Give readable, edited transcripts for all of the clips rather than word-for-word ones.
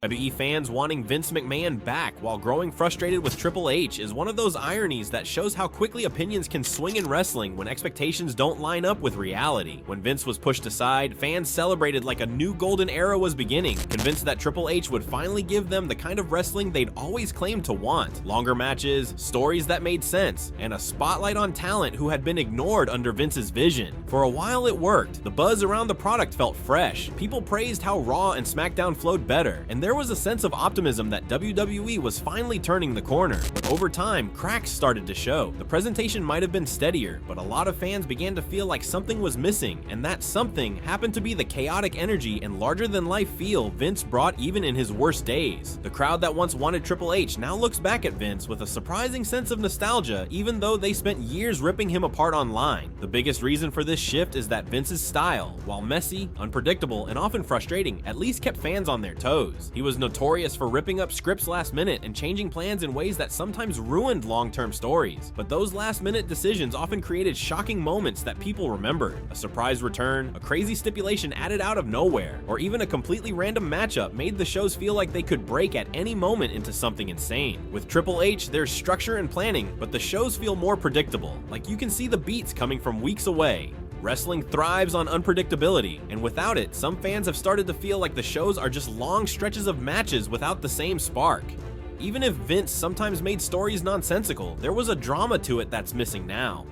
WWE fans wanting Vince McMahon back while growing frustrated with Triple H is one of those ironies that shows how quickly opinions can swing in wrestling when expectations don't line up with reality. When Vince was pushed aside, fans celebrated like a new golden era was beginning, convinced that Triple H would finally give them the kind of wrestling they'd always claimed to want. Longer matches, stories that made sense, and a spotlight on talent who had been ignored under Vince's vision. For a while it worked. The buzz around the product felt fresh. People praised how Raw and SmackDown flowed better, and there was a sense of optimism that WWE was finally turning the corner. But over time, cracks started to show. The presentation might have been steadier, but a lot of fans began to feel like something was missing, and that something happened to be the chaotic energy and larger-than-life feel Vince brought even in his worst days. The crowd that once wanted Triple H now looks back at Vince with a surprising sense of nostalgia, even though they spent years ripping him apart online. The biggest reason for this shift is that Vince's style, while messy, unpredictable, and often frustrating, at least kept fans on their toes. He was notorious for ripping up scripts last minute and changing plans in ways that sometimes ruined long-term stories. But those last-minute decisions often created shocking moments that people remembered. A surprise return, a crazy stipulation added out of nowhere, or even a completely random matchup made the shows feel like they could break at any moment into something insane. With Triple H, there's structure and planning, but the shows feel more predictable, like you can see the beats coming from weeks away. Wrestling thrives on unpredictability, and without it, some fans have started to feel like the shows are just long stretches of matches without the same spark. Even if Vince sometimes made stories nonsensical, there was a drama to it that's missing now.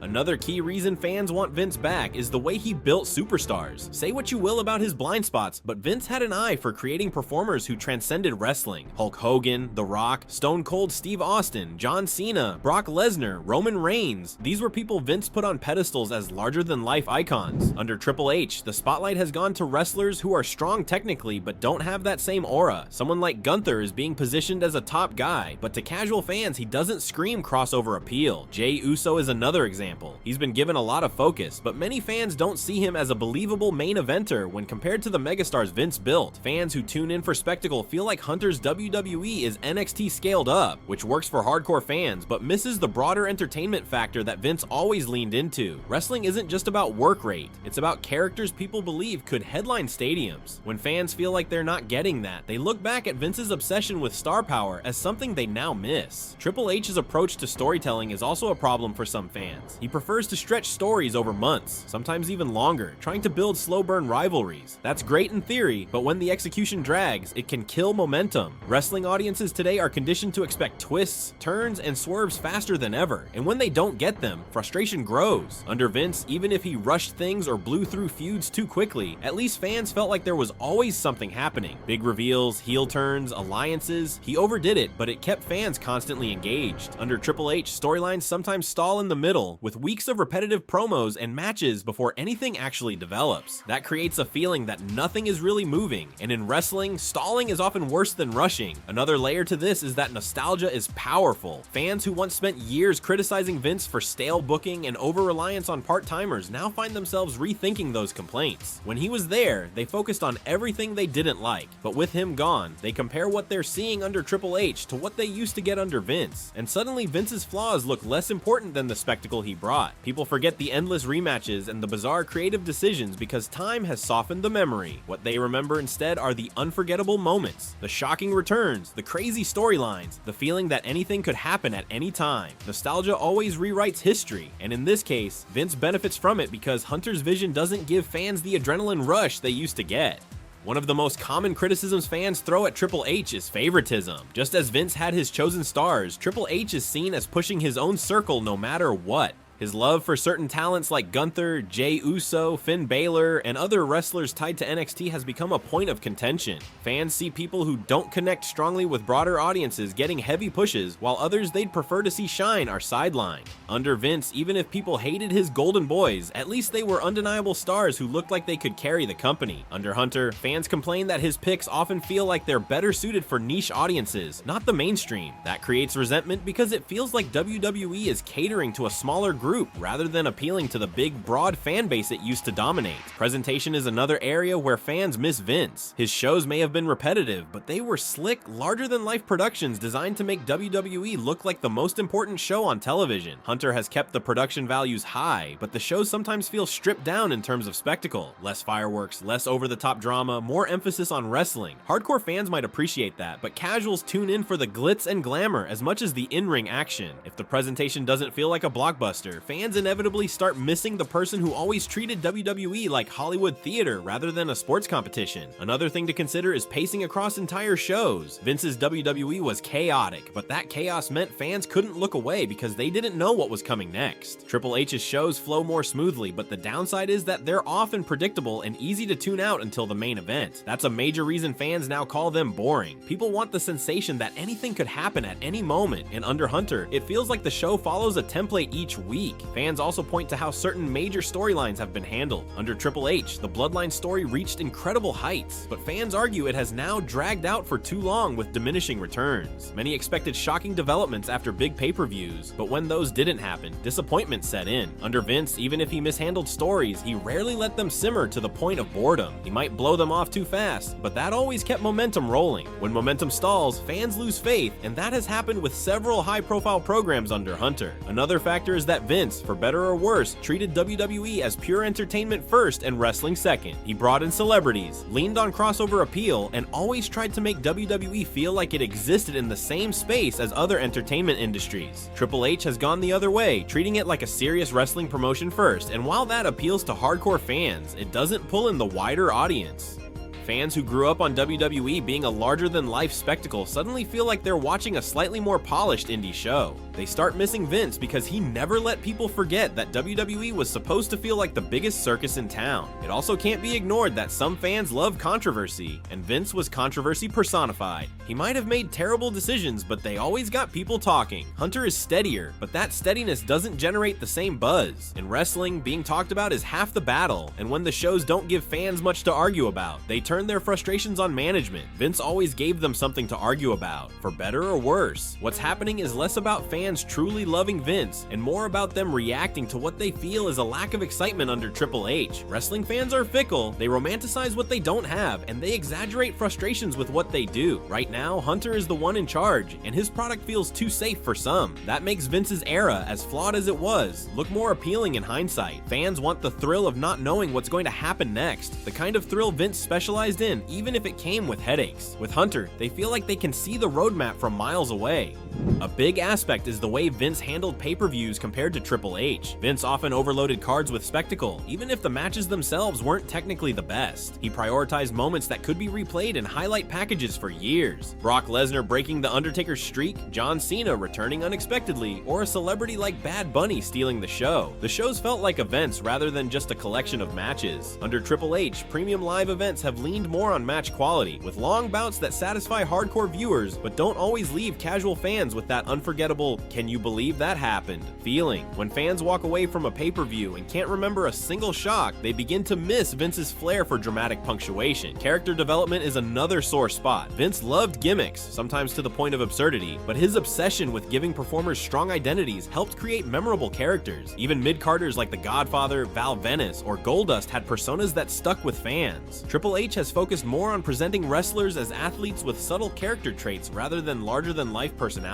Another key reason fans want Vince back is the way he built superstars. Say what you will about his blind spots, but Vince had an eye for creating performers who transcended wrestling. Hulk Hogan, The Rock, Stone Cold Steve Austin, John Cena, Brock Lesnar, Roman Reigns. These were people Vince put on pedestals as larger-than-life icons. Under Triple H, the spotlight has gone to wrestlers who are strong technically but don't have that same aura. Someone like Gunther is being positioned as a top guy, but to casual fans he doesn't scream crossover appeal. Jey Uso is another example. He's been given a lot of focus, but many fans don't see him as a believable main eventer when compared to the megastars Vince built. Fans who tune in for spectacle feel like Hunter's WWE is NXT scaled up, which works for hardcore fans, but misses the broader entertainment factor that Vince always leaned into. Wrestling isn't just about work rate, it's about characters people believe could headline stadiums. When fans feel like they're not getting that, they look back at Vince's obsession with star power as something they now miss. Triple H's approach to storytelling is also a problem for some fans. He prefers to stretch stories over months, sometimes even longer, trying to build slow burn rivalries. That's great in theory, but when the execution drags, it can kill momentum. Wrestling audiences today are conditioned to expect twists, turns, and swerves faster than ever, and when they don't get them, frustration grows. Under Vince, even if he rushed things or blew through feuds too quickly, at least fans felt like there was always something happening. Big reveals, heel turns, alliances. He overdid it, but it kept fans constantly engaged. Under Triple H, storylines sometimes stall in the middle, with weeks of repetitive promos and matches before anything actually develops. That creates a feeling that nothing is really moving, and in wrestling, stalling is often worse than rushing. Another layer to this is that nostalgia is powerful. Fans who once spent years criticizing Vince for stale booking and over-reliance on part-timers now find themselves rethinking those complaints. When he was there, they focused on everything they didn't like, but with him gone, they compare what they're seeing under Triple H to what they used to get under Vince, and suddenly Vince's flaws look less important than the spectacle he brought. People forget the endless rematches and the bizarre creative decisions because time has softened the memory. What they remember instead are the unforgettable moments, the shocking returns, the crazy storylines, the feeling that anything could happen at any time. Nostalgia always rewrites history, and in this case, Vince benefits from it because Hunter's vision doesn't give fans the adrenaline rush they used to get. One of the most common criticisms fans throw at Triple H is favoritism. Just as Vince had his chosen stars, Triple H is seen as pushing his own circle no matter what. His love for certain talents like Gunther, Jey Uso, Finn Balor, and other wrestlers tied to NXT has become a point of contention. Fans see people who don't connect strongly with broader audiences getting heavy pushes, while others they'd prefer to see shine are sidelined. Under Vince, even if people hated his golden boys, at least they were undeniable stars who looked like they could carry the company. Under Hunter, fans complain that his picks often feel like they're better suited for niche audiences, not the mainstream. That creates resentment because it feels like WWE is catering to a smaller group group rather than appealing to the big, broad fan base it used to dominate. Presentation is another area where fans miss Vince. His shows may have been repetitive, but they were slick, larger-than-life productions designed to make WWE look like the most important show on television. Hunter has kept the production values high, but the shows sometimes feel stripped down in terms of spectacle. Less fireworks, less over-the-top drama, more emphasis on wrestling. Hardcore fans might appreciate that, but casuals tune in for the glitz and glamour as much as the in-ring action. If the presentation doesn't feel like a blockbuster, fans inevitably start missing the person who always treated WWE like Hollywood theater rather than a sports competition. Another thing to consider is pacing across entire shows. Vince's WWE was chaotic, but that chaos meant fans couldn't look away because they didn't know what was coming next. Triple H's shows flow more smoothly, but the downside is that they're often predictable and easy to tune out until the main event. That's a major reason fans now call them boring. People want the sensation that anything could happen at any moment, and under Hunter, it feels like the show follows a template each week. Fans also point to how certain major storylines have been handled. Under Triple H, the Bloodline story reached incredible heights, but fans argue it has now dragged out for too long with diminishing returns. Many expected shocking developments after big pay-per-views, but when those didn't happen, disappointment set in. Under Vince, even if he mishandled stories, he rarely let them simmer to the point of boredom. He might blow them off too fast, but that always kept momentum rolling. When momentum stalls, fans lose faith, and that has happened with several high-profile programs under Hunter. Another factor is that Vince, for better or worse, treated WWE as pure entertainment first and wrestling second. He brought in celebrities, leaned on crossover appeal, and always tried to make WWE feel like it existed in the same space as other entertainment industries. Triple H has gone the other way, treating it like a serious wrestling promotion first, and while that appeals to hardcore fans, it doesn't pull in the wider audience. Fans who grew up on WWE being a larger-than-life spectacle suddenly feel like they're watching a slightly more polished indie show. They start missing Vince because he never let people forget that WWE was supposed to feel like the biggest circus in town. It also can't be ignored that some fans love controversy, and Vince was controversy personified. He might have made terrible decisions, but they always got people talking. Hunter is steadier, but that steadiness doesn't generate the same buzz. In wrestling, being talked about is half the battle, and when the shows don't give fans much to argue about, they turn their frustrations on management. Vince always gave them something to argue about, for better or worse. What's happening is less about fans truly loving Vince and more about them reacting to what they feel is a lack of excitement under Triple H. Wrestling fans are fickle, they romanticize what they don't have, and they exaggerate frustrations with what they do. Right now, Hunter is the one in charge, and his product feels too safe for some. That makes Vince's era, as flawed as it was, look more appealing in hindsight. Fans want the thrill of not knowing what's going to happen next, the kind of thrill Vince specialized in, even if it came with headaches. With Hunter, they feel like they can see the roadmap from miles away. A big aspect is the way Vince handled pay-per-views compared to Triple H. Vince often overloaded cards with spectacle, even if the matches themselves weren't technically the best. He prioritized moments that could be replayed in highlight packages for years. Brock Lesnar breaking The Undertaker's streak, John Cena returning unexpectedly, or a celebrity like Bad Bunny stealing the show. The shows felt like events rather than just a collection of matches. Under Triple H, premium live events have leaned more on match quality, with long bouts that satisfy hardcore viewers but don't always leave casual fans with that unforgettable "can you believe that happened" feeling. When fans walk away from a pay-per-view and can't remember a single shock, they begin to miss Vince's flair for dramatic punctuation. Character development is another sore spot. Vince loved gimmicks, sometimes to the point of absurdity, but his obsession with giving performers strong identities helped create memorable characters. Even mid-carders like The Godfather, Val Venis, or Goldust had personas that stuck with fans. Triple H has focused more on presenting wrestlers as athletes with subtle character traits rather than larger-than-life personalities.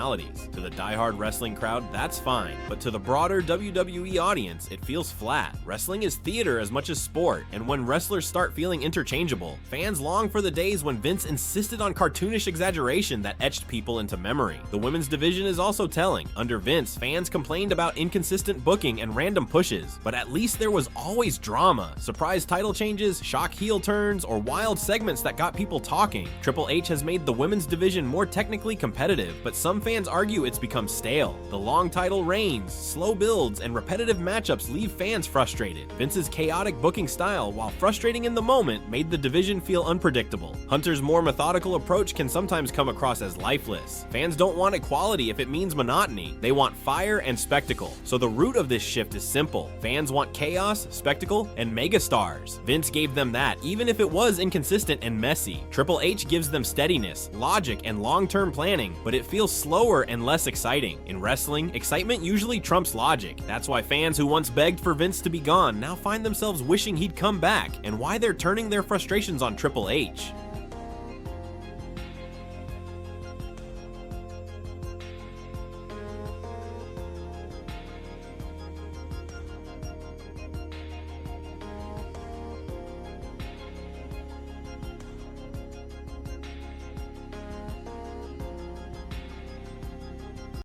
To the diehard wrestling crowd, that's fine, but to the broader WWE audience, it feels flat. Wrestling is theater as much as sport, and when wrestlers start feeling interchangeable, fans long for the days when Vince insisted on cartoonish exaggeration that etched people into memory. The women's division is also telling. Under Vince, fans complained about inconsistent booking and random pushes, but at least there was always drama. Surprise title changes, shock heel turns, or wild segments that got people talking. Triple H has made the women's division more technically competitive, but some fans argue it's become stale. The long title reigns, slow builds, and repetitive matchups leave fans frustrated. Vince's chaotic booking style, while frustrating in the moment, made the division feel unpredictable. Hunter's more methodical approach can sometimes come across as lifeless. Fans don't want equality if it means monotony. They want fire and spectacle. So the root of this shift is simple. Fans want chaos, spectacle, and megastars. Vince gave them that, even if it was inconsistent and messy. Triple H gives them steadiness, logic, and long-term planning, but it feels slower and less exciting. In wrestling, excitement usually trumps logic. That's why fans who once begged for Vince to be gone now find themselves wishing he'd come back, and why they're turning their frustrations on Triple H.